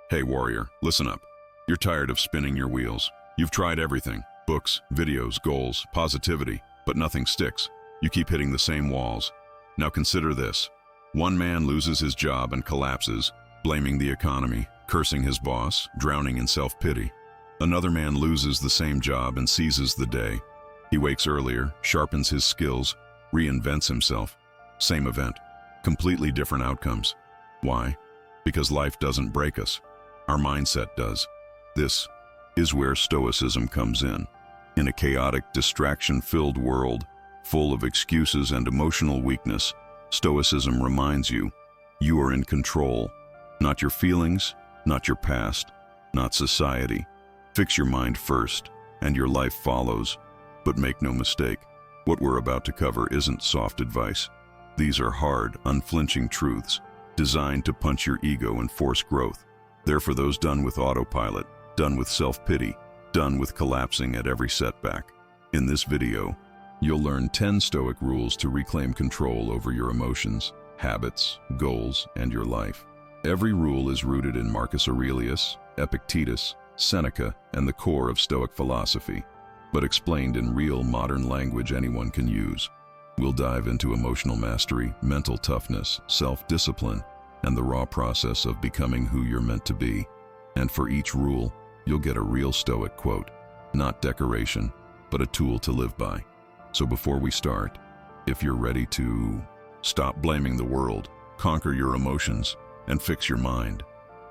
Hey warrior, listen up. You're tired of spinning your wheels. You've tried everything. Books, videos, goals, positivity, but nothing sticks. You keep hitting the same walls. Now consider this. One man loses his job and collapses, blaming the economy, cursing his boss, drowning in self-pity. Another man loses the same job and seizes the day. He wakes earlier, sharpens his skills, reinvents himself. Same event, completely different outcomes. Why? Because life doesn't break us. Our mindset does. This is where Stoicism comes in. In a chaotic, distraction-filled world, full of excuses and emotional weakness, Stoicism reminds you, you are in control. Not your feelings, not your past, not society. Fix your mind first, and your life follows. But make no mistake, what we're about to cover isn't soft advice. These are hard, unflinching truths, designed to punch your ego and force growth. They're for those done with autopilot, done with self-pity, done with collapsing at every setback. In this video, you'll learn 10 Stoic rules to reclaim control over your emotions, habits, goals, and your life. Every rule is rooted in Marcus Aurelius, Epictetus, Seneca, and the core of Stoic philosophy, but explained in real modern language anyone can use. We'll dive into emotional mastery, mental toughness, self-discipline, and the raw process of becoming who you're meant to be. And for each rule, you'll get a real Stoic quote, not decoration, but a tool to live by. So before we start, if you're ready to stop blaming the world, conquer your emotions, and fix your mind,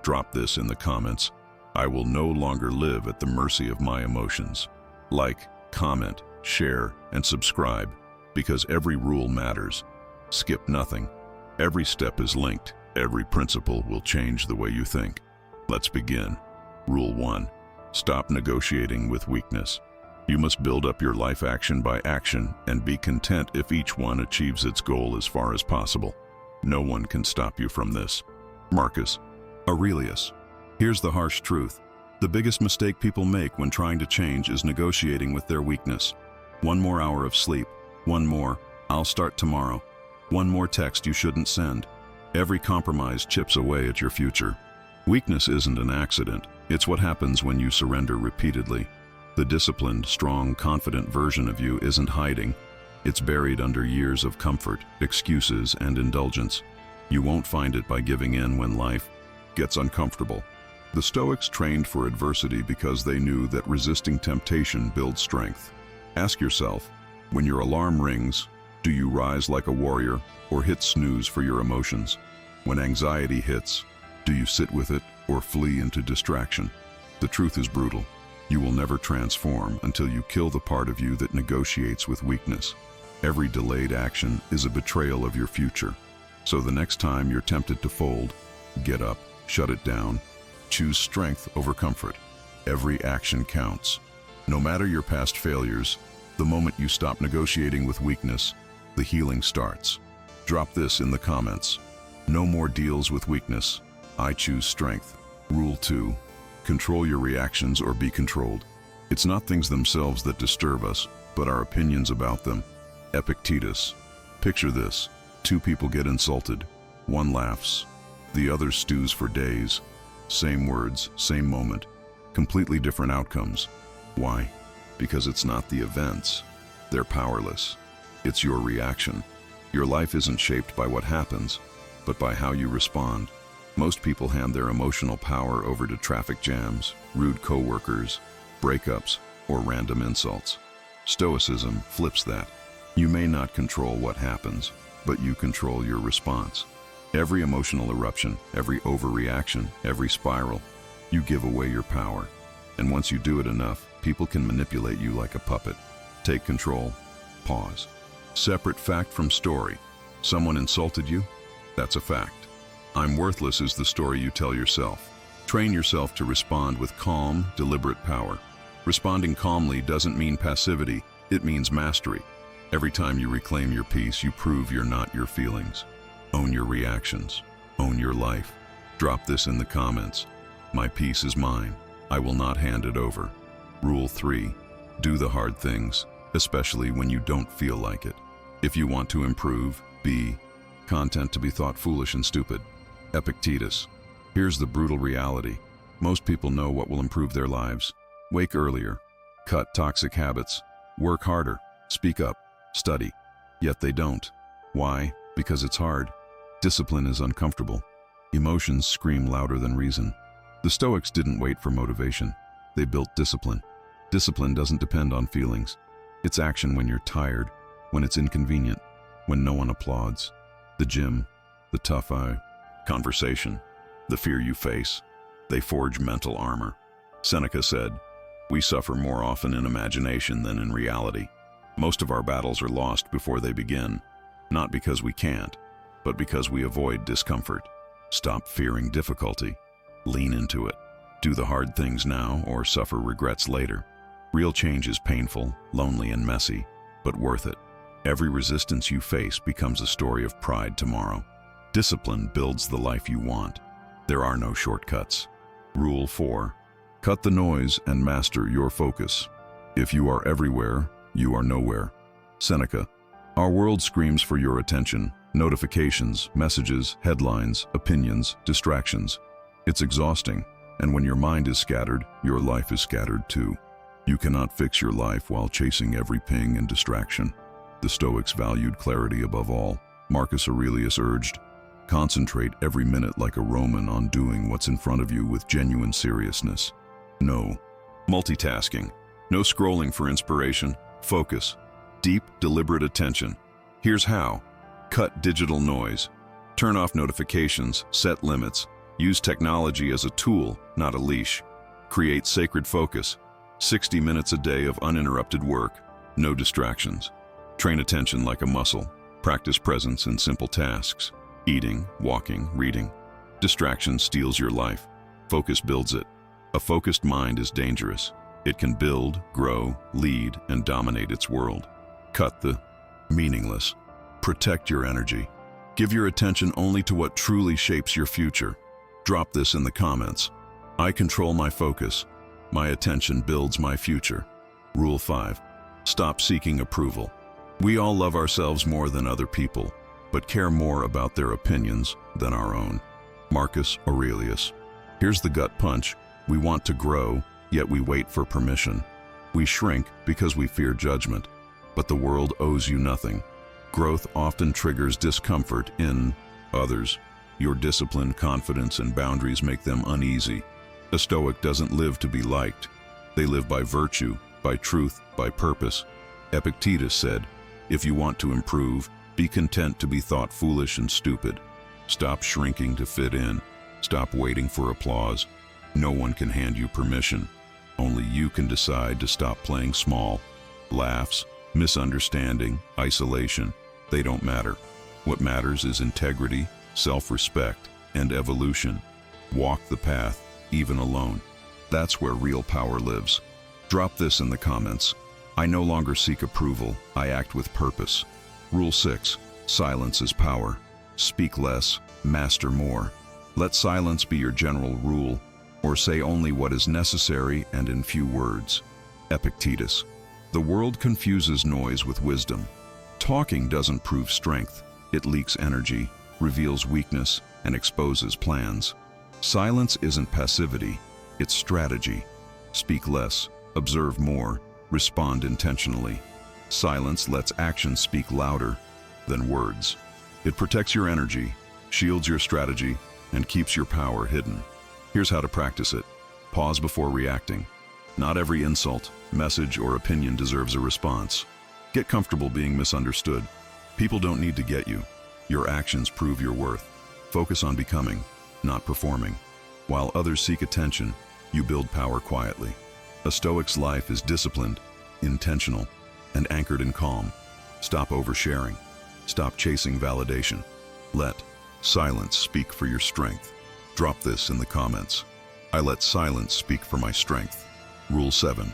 drop this in the comments. I will no longer live at the mercy of my emotions. Like, comment, share, and subscribe, because every rule matters. Skip nothing. Every step is linked. Every principle will change the way you think. Let's begin. Rule 1. Stop negotiating with weakness. You must build up your life action by action and be content if each one achieves its goal as far as possible. No one can stop you from this. Marcus Aurelius. Here's the harsh truth. The biggest mistake people make when trying to change is negotiating with their weakness. One more hour of sleep. One more, I'll start tomorrow. One more text you shouldn't send. Every compromise chips away at your future. Weakness isn't an accident. It's what happens when you surrender repeatedly. The disciplined, strong, confident version of you isn't hiding. It's buried under years of comfort, excuses, and indulgence. You won't find it by giving in when life gets uncomfortable. The Stoics trained for adversity because they knew that resisting temptation builds strength. Ask yourself, when your alarm rings, do you rise like a warrior or hit snooze for your emotions? When anxiety hits, do you sit with it or flee into distraction? The truth is brutal. You will never transform until you kill the part of you that negotiates with weakness. Every delayed action is a betrayal of your future. So the next time you're tempted to fold, get up, shut it down. Choose strength over comfort. Every action counts. No matter your past failures, the moment you stop negotiating with weakness, the healing starts. Drop this in the comments. No more deals with weakness. I choose strength. Rule 2. Control your reactions or be controlled. It's not things themselves that disturb us, but our opinions about them. Epictetus. Picture this. Two people get insulted. One laughs. The other stews for days. Same words, same moment. Completely different outcomes. Why? Because it's not the events. They're powerless. It's your reaction. Your life isn't shaped by what happens, but by how you respond. Most people hand their emotional power over to traffic jams, rude coworkers, breakups, or random insults. Stoicism flips that. You may not control what happens, but you control your response. Every emotional eruption, every overreaction, every spiral, you give away your power. And once you do it enough, people can manipulate you like a puppet. Take control. Pause. Separate fact from story. Someone insulted you? That's a fact. I'm worthless is the story you tell yourself. Train yourself to respond with calm, deliberate power. Responding calmly doesn't mean passivity, it means mastery. Every time you reclaim your peace, you prove you're not your feelings. Own your reactions. Own your life. Drop this in the comments. My peace is mine. I will not hand it over. Rule 3. Do the hard things, especially when you don't feel like it. If you want to improve, be content to be thought foolish and stupid. Epictetus. Here's the brutal reality. Most people know what will improve their lives. Wake earlier, cut toxic habits, work harder, speak up, study. Yet they don't. Why? Because it's hard. Discipline is uncomfortable. Emotions scream louder than reason. The Stoics didn't wait for motivation. They built discipline. Discipline doesn't depend on feelings. It's action when you're tired, when it's inconvenient, when no one applauds. The gym, the tough conversation, the fear you face, they forge mental armor. Seneca said, "We suffer more often in imagination than in reality." Most of our battles are lost before they begin, not because we can't, but because we avoid discomfort. Stop fearing difficulty. Lean into it. Do the hard things now or suffer regrets later. Real change is painful, lonely, and messy, but worth it. Every resistance you face becomes a story of pride tomorrow. Discipline builds the life you want. There are no shortcuts. Rule 4. Cut the noise and master your focus. If you are everywhere, you are nowhere. Seneca. Our world screams for your attention. Notifications, messages, headlines, opinions, distractions. It's exhausting, and when your mind is scattered, your life is scattered too. You cannot fix your life while chasing every ping and distraction. The Stoics valued clarity above all. Marcus Aurelius urged, "Concentrate every minute like a Roman on doing what's in front of you with genuine seriousness." No multitasking, no scrolling for inspiration. Focus, deep, deliberate attention. Here's how. Cut digital noise. Turn off notifications, set limits. Use technology as a tool, not a leash. Create sacred focus. 60 minutes a day of uninterrupted work, no distractions. Train attention like a muscle. Practice presence in simple tasks. Eating, walking, reading. Distraction steals your life. Focus builds it. A focused mind is dangerous. It can build, grow, lead, and dominate its world. Cut the meaningless. Protect your energy. Give your attention only to what truly shapes your future. Drop this in the comments. I control my focus. My attention builds my future. Rule 5. Stop seeking approval. We all love ourselves more than other people, but care more about their opinions than our own. Marcus Aurelius. Here's the gut punch. We want to grow, yet we wait for permission. We shrink because we fear judgment, but the world owes you nothing. Growth often triggers discomfort in others. Your discipline, confidence, and boundaries make them uneasy. A Stoic doesn't live to be liked. They live by virtue, by truth, by purpose. Epictetus said, "If you want to improve, be content to be thought foolish and stupid." Stop shrinking to fit in. Stop waiting for applause. No one can hand you permission. Only you can decide to stop playing small. Laughs, misunderstanding, isolation, they don't matter. What matters is integrity, self-respect, and evolution. Walk the path, even alone. That's where real power lives. Drop this in the comments. I no longer seek approval, I act with purpose. Rule 6. Silence is power. Speak less, master more. Let silence be your general rule, or say only what is necessary and in few words. Epictetus. The world confuses noise with wisdom. Talking doesn't prove strength. It leaks energy, reveals weakness, and exposes plans. Silence isn't passivity, it's strategy. Speak less, observe more, respond intentionally. Silence lets action speak louder than words. It protects your energy, shields your strategy, and keeps your power hidden. Here's how to practice it. Pause before reacting. Not every insult, message, or opinion deserves a response. Get comfortable being misunderstood. People don't need to get you. Your actions prove your worth. Focus on becoming, not performing. While others seek attention, you build power quietly. A Stoic's life is disciplined, intentional, and anchored in calm. Stop oversharing. Stop chasing validation. Let silence speak for your strength. Drop this in the comments. I let silence speak for my strength. Rule 7.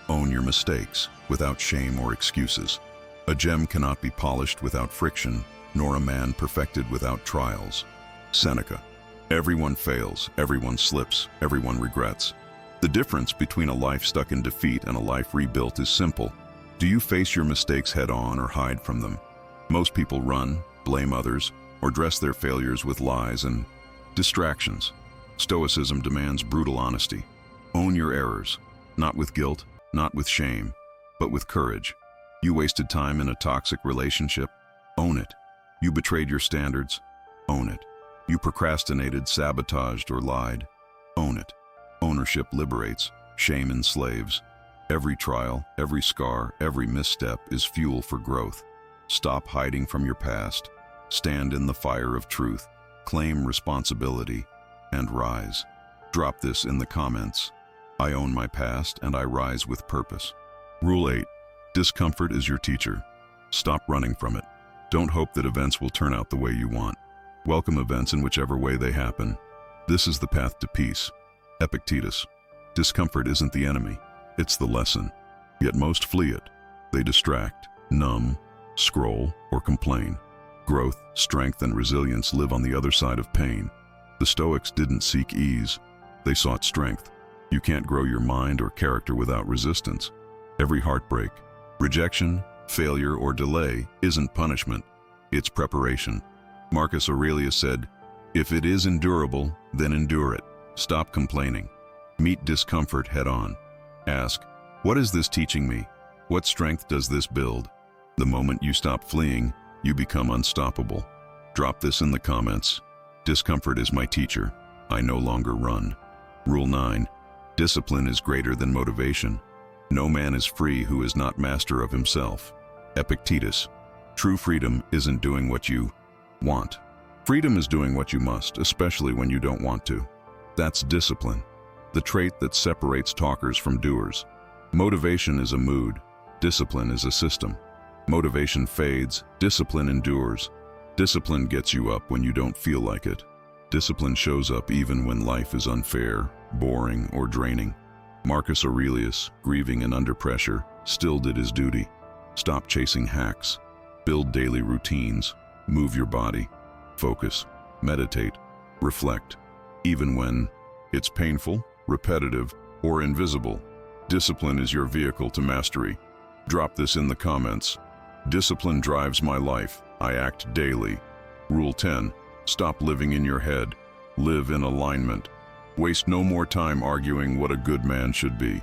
Own your mistakes without shame or excuses. A gem cannot be polished without friction, nor a man perfected without trials. Seneca. Everyone fails, everyone slips, everyone regrets. The difference between a life stuck in defeat and a life rebuilt is simple. Do you face your mistakes head-on or hide from them? Most people run, blame others, or dress their failures with lies and distractions. Stoicism demands brutal honesty. Own your errors, not with guilt, not with shame, but with courage. You wasted time in a toxic relationship? Own it. You betrayed your standards? Own it. You procrastinated, sabotaged, or lied? Own it. Ownership liberates, shame enslaves. Every trial, every scar, every misstep is fuel for growth. Stop hiding from your past. Stand in the fire of truth. Claim responsibility, and rise. Drop this in the comments. I own my past and I rise with purpose. Rule 8. Discomfort is your teacher. Stop running from it. Don't hope that events will turn out the way you want. Welcome events in whichever way they happen. This is the path to peace. Epictetus. Discomfort isn't the enemy, it's the lesson. Yet most flee it. They distract, numb, scroll, or complain. Growth, strength, and resilience live on the other side of pain. The Stoics didn't seek ease, they sought strength. You can't grow your mind or character without resistance. Every heartbreak, rejection, failure, or delay isn't punishment, it's preparation. Marcus Aurelius said, "If it is endurable, then endure it. Stop complaining. Meet discomfort head on. Ask, what is this teaching me? What strength does this build?" The moment you stop fleeing, you become unstoppable. Drop this in the comments. Discomfort is my teacher. I no longer run. Rule 9. Discipline is greater than motivation. No man is free who is not master of himself. Epictetus. True freedom isn't doing what you want. Freedom is doing what you must, especially when you don't want to. That's discipline, the trait that separates talkers from doers. Motivation is a mood. Discipline is a system. Motivation fades, discipline endures. Discipline gets you up when you don't feel like it. Discipline shows up even when life is unfair, boring, or draining. Marcus Aurelius, grieving and under pressure, still did his duty. Stop chasing hacks. Build daily routines. Move your body. Focus. Meditate. Reflect. Even when it's painful, repetitive, or invisible. Discipline is your vehicle to mastery. Drop this in the comments. Discipline drives my life. I act daily. Rule 10. Stop living in your head. Live in alignment. Waste no more time arguing what a good man should be.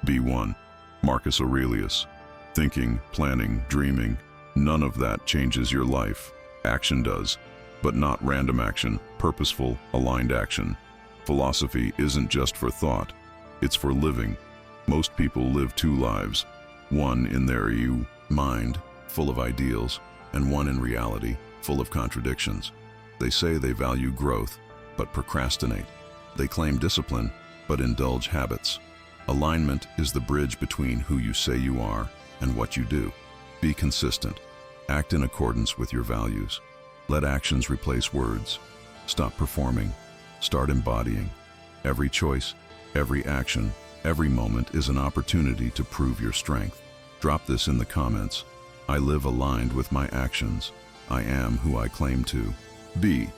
Be one. Marcus Aurelius. Thinking, planning, dreaming, none of that changes your life. Action does, but not random action, purposeful, aligned action. Philosophy isn't just for thought, it's for living. Most people live two lives, one in their mind, full of ideals, and one in reality, full of contradictions. They say they value growth, but procrastinate. They claim discipline, but indulge habits. Alignment is the bridge between who you say you are and what you do. Be consistent. Act in accordance with your values. Let actions replace words. Stop performing. Start embodying. Every choice, every action, every moment is an opportunity to prove your strength. Drop this in the comments. I live aligned with my actions. I am who I claim to be.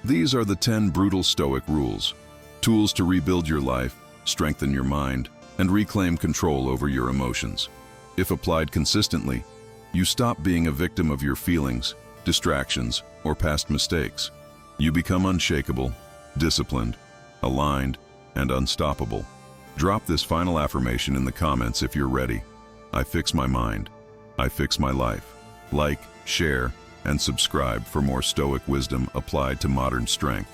These are the 10 brutal Stoic rules. Tools to rebuild your life, strengthen your mind, and reclaim control over your emotions. If applied consistently, you stop being a victim of your feelings, distractions, or past mistakes. You become unshakable, disciplined, aligned, and unstoppable. Drop this final affirmation in the comments if you're ready. I fix my mind. I fix my life. Like, share, and subscribe for more Stoic wisdom applied to modern strength.